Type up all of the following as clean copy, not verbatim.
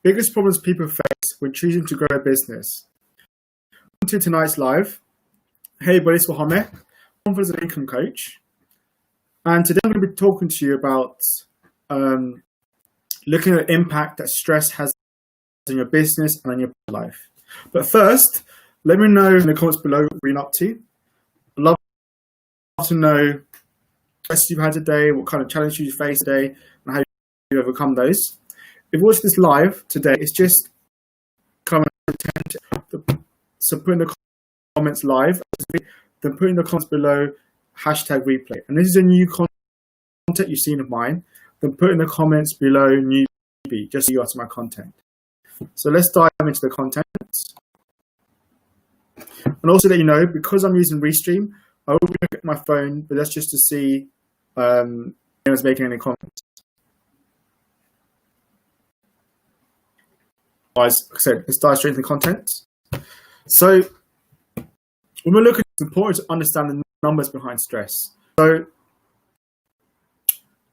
biggest problems people face when choosing to grow a business. Welcome to tonight's live. Hey, everybody, it's Mohammed. I'm an income coach. And today I'm going to be talking to you about looking at the impact that stress has on your business and on your life. But first, let me know in the comments below what you're up to. I'd love to know what stress you've had today, what kind of challenges you face today, and how you overcome those. If you watch this live today, it's just comment, so put in the comments live, then put in the comments below #replay. And this is a new content you've seen of mine, then put in the comments below newbie, just so you are to my content. So let's dive into the content. And also let you know, because I'm using Restream, I will be looking at my phone, but that's just to see if anyone's making any comments. Like I said, let's dive straight into the content. So when we're looking, it's important to understand the numbers behind stress. So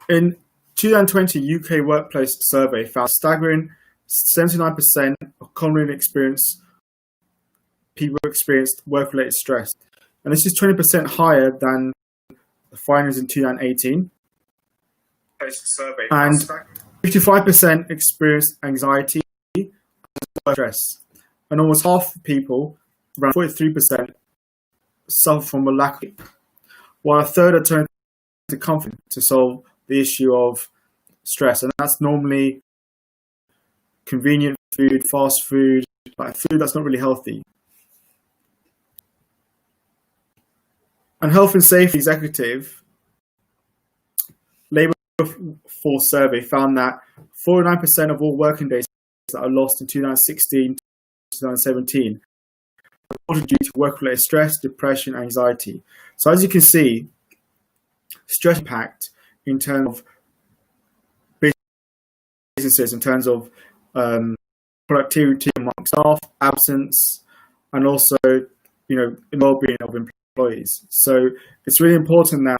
in 2020 UK workplace survey found staggering 79% of commonly experienced people experienced work-related stress. And this is 20% higher than the findings in 2018. And 55% experienced anxiety and stress. And almost half the people, around 43%, suffer from a lack of, while a third are turned to comfort to solve the issue of stress. And that's normally convenient food, fast food, like food that's not really healthy. And Health and Safety Executive Labour Force Survey found that 49% of all working days that are lost in 2016 to 2017 were due to work-related stress, depression, anxiety. So as you can see, stress impact in terms of businesses, in terms of productivity among staff, absence, and also, well-being of employees. So it's really important that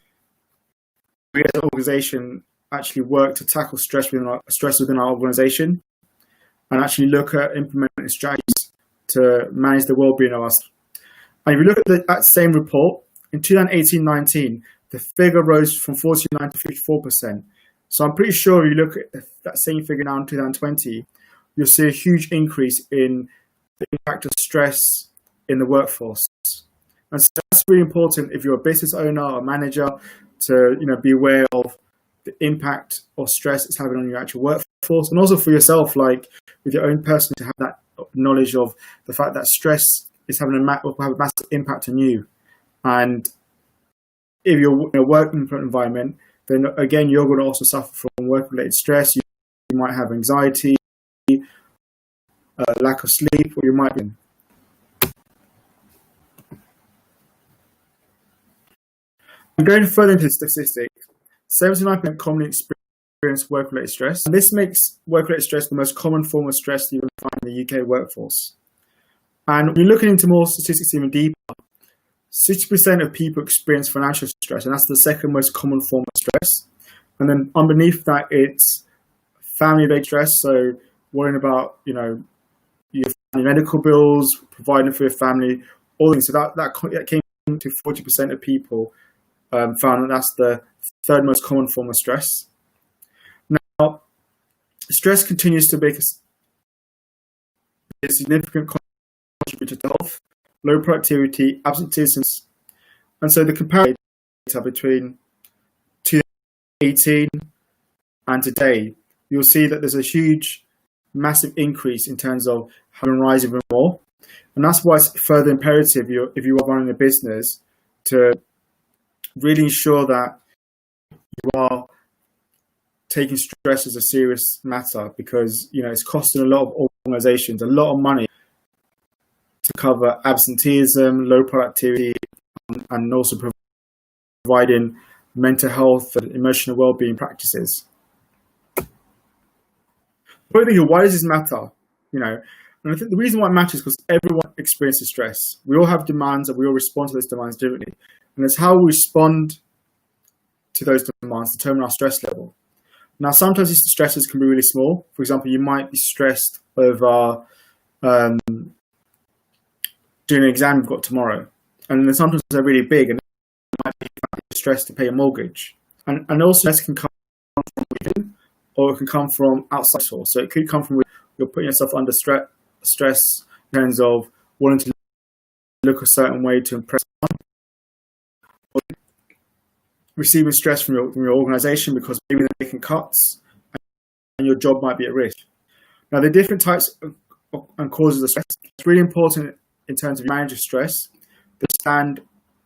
we as an organization actually work to tackle stress within our organization and actually look at implementing strategies to manage the well-being of us. And if you look at that same report, in 2018-19, the figure rose from 49 to 54%. So I'm pretty sure if you look at that same figure now in 2020, you'll see a huge increase in the impact of stress in the workforce. And so that's really important if you're a business owner or manager to be aware of the impact of stress it's having on your actual workforce, and also for yourself, like with your own person, to have that knowledge of the fact that stress is having a massive impact on you. And if you're in a work environment, then again you're going to also suffer from work-related stress. You might have anxiety, lack of sleep, or you might be. And going further into the statistics, 79% commonly experience work-related stress. And this makes work-related stress the most common form of stress you will find in the UK workforce. And when you're looking into more statistics even deeper, 60% of people experience financial stress, and that's the second most common form of stress. And then underneath that, it's family-based stress, so worrying about, your family medical bills, providing for your family, all things. So that came to 40% of people found that that's the third most common form of stress. Now, stress continues to make a significant contributor to health, low productivity, absenteeism, and so the comparison data between 2018 and today, you'll see that there's a huge, massive increase in terms of having rise even more, and that's why it's further imperative if you are running a business to really ensure that you are taking stress as a serious matter, because it's costing a lot of organizations a lot of money to cover absenteeism, low productivity, and also providing mental health and emotional well-being practices. But why does this matter? And I think the reason why it matters is because everyone experiences stress. We all have demands, and we all respond to those demands differently. And it's how we respond to those demands determine our stress level. Now, sometimes these stresses can be really small. For example, you might be stressed over doing an exam you've got tomorrow, and then sometimes they're really big, and you might be stressed to pay a mortgage. And also, stress can come from within, or it can come from outside source. So it could come from you're putting yourself under stress in terms of wanting to look a certain way to impress someone, or receiving stress from your organization because maybe they're making cuts and your job might be at risk. Now, the different types and causes of stress, it's really important in terms of managing stress, to understand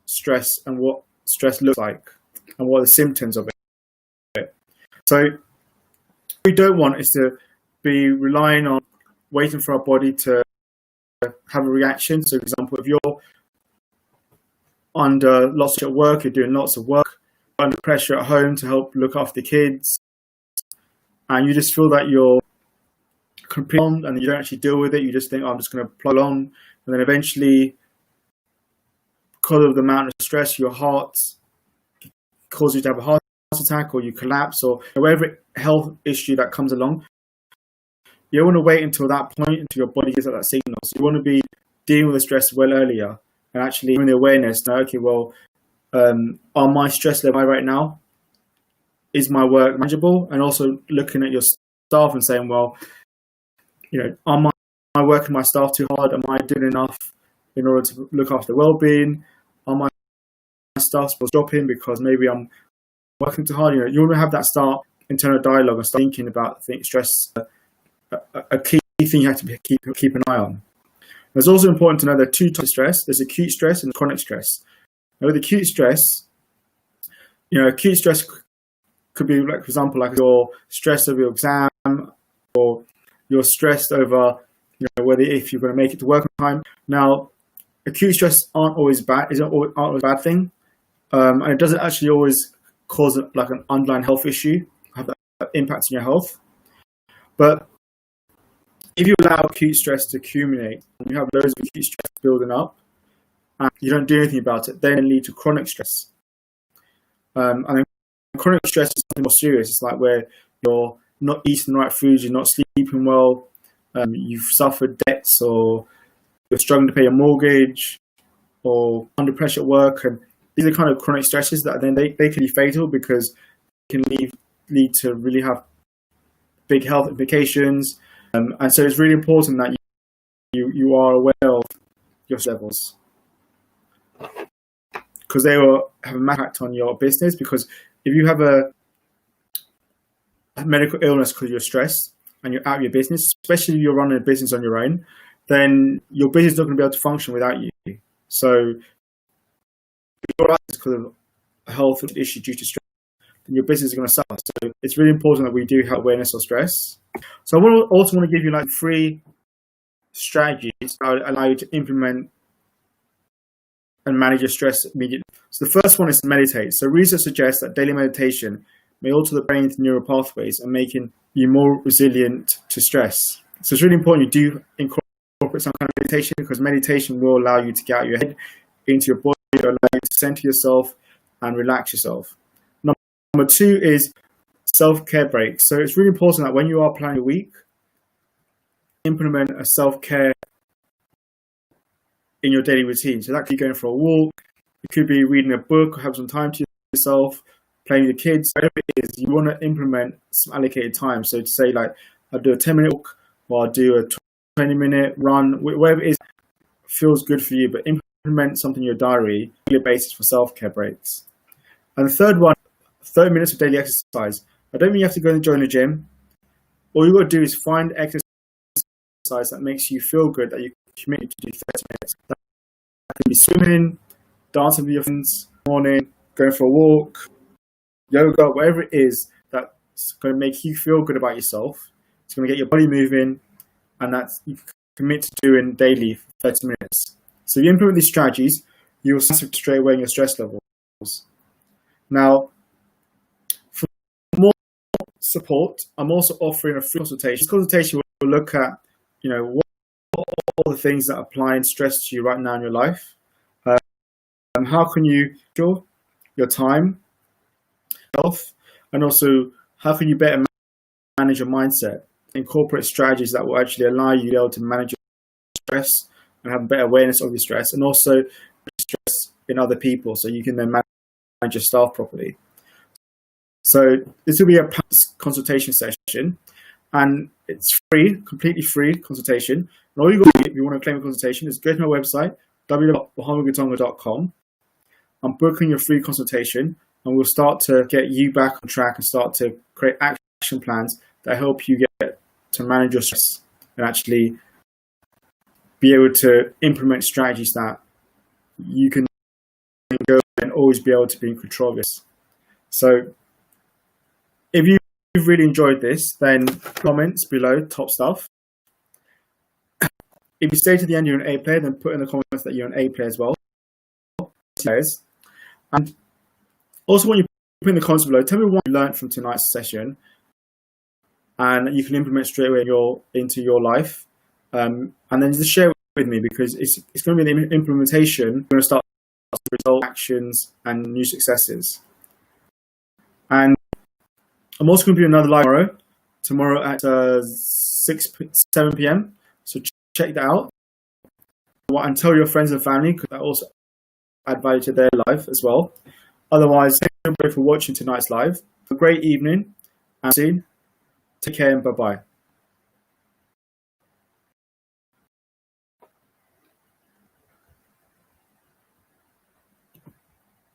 stress and what stress looks like and what are the symptoms of it. So what we don't want is to be relying on waiting for our body to have a reaction. So, for example, if you're under lots of work, you're doing lots of work, under pressure at home to help look after the kids, and you just feel that you're completely on and you don't actually deal with it, you just think, oh, I'm just going to plod on, and then eventually, because of the amount of stress, your heart causes you to have a heart attack, or you collapse, or whatever health issue that comes along. You don't want to wait until that point, until your body gives out that signal. So you want to be dealing with the stress well earlier, and actually having the awareness now, okay, well, on my stress level right now, is my work manageable? And also looking at your staff and saying, well, am I working my staff too hard? Am I doing enough in order to look after their well-being? Are my staff supposed to drop in because maybe I'm working too hard? You want to have that internal dialogue and start thinking about stress. A key thing you have to keep an eye on. It's also important to know there are two types of stress. There's acute stress and chronic stress. Now, with acute stress, acute stress could be, like, for example, like you're stressed over your exam, or you're stressed over, whether if you're going to make it to work on time. Now, acute stress aren't always bad. Aren't always a bad thing, and it doesn't actually always cause like an underlying health issue, have that impact on your health. But if you allow acute stress to accumulate, and you have loads of acute stress building up, and you don't do anything about it, then it leads to chronic stress. And then chronic stress is something more serious. It's like where you're not eating the right foods, you're not sleeping well, you've suffered debts, or you're struggling to pay a mortgage, or under pressure at work. And these are kind of chronic stresses that then they can be fatal, because they can lead to really have big health implications. And so it's really important that you are aware of your levels, because they will have an impact on your business. Because if you have a medical illness because you're stressed and you're out of your business, especially if you're running a business on your own, then your business is not going to be able to function without you. So if you're out because of a health issue due to stress, then your business is going to suffer. So it's really important that we do have awareness of stress. So I also want to give you like 3 strategies that will allow you to implement and manage your stress immediately. So the first one is to meditate. So research suggests that daily meditation may alter the brain's neural pathways and making you more resilient to stress. So it's really important you do incorporate some kind of meditation, because meditation will allow you to get out of your head into your body, allow you to center yourself and relax yourself. Number 2 is self-care breaks. So it's really important that when you are planning your week, implement a self-care in your daily routine. So that could be going for a walk, it could be reading a book, or have some time to yourself, playing with your kids, whatever it is. You want to implement some allocated time. So to say, like, I'll do a 10-minute walk, or I'll do a 20-minute run, whatever it is feels good for you, but implement something in your diary on a daily basis for self-care breaks. And the third one, 30 minutes of daily exercise. I don't mean you have to go and join a gym. All you got to do is find exercise that makes you feel good, that you commit to do 30 minutes. That can be swimming, dancing with your friends in the morning, going for a walk, yoga, whatever it is that's going to make you feel good about yourself. It's going to get your body moving, and that's you commit to doing daily for 30 minutes. So if you implement these strategies, you will see straight away in your stress levels. Now, for more support, I'm also offering a free consultation. This consultation will look at, what are all the things that apply and stress to you right now in your life, and how can you control your time, health, and also how can you better manage your mindset, incorporate strategies that will actually allow you to be able to manage your stress and have a better awareness of your stress, and also stress in other people, so you can then manage your staff properly. So this will be a consultation session, and it's free, completely free consultation. And all you got to do if you want to claim a consultation is go to my website, www.mohamedgatonga.com, and book in your free consultation, and we'll start to get you back on track and start to create action plans that help you get to manage your stress and actually be able to implement strategies that you can go and always be able to be in control of this. So if you've really enjoyed this, then comments below, top stuff. If you stay to the end, you're an A player, then put in the comments that you're an A player as well. And also, when you put in the comments below, tell me what you learned from tonight's session, and you can implement straight away into your life. And then just share it with me, because it's going to be the implementation. We're going to start result actions and new successes. And I'm also going to do another live tomorrow at 7 p.m. So check that out. And tell your friends and family, because that also add value to their life as well. Otherwise, thank you everybody for watching tonight's live. Have a great evening, and see you soon. Take care and bye-bye.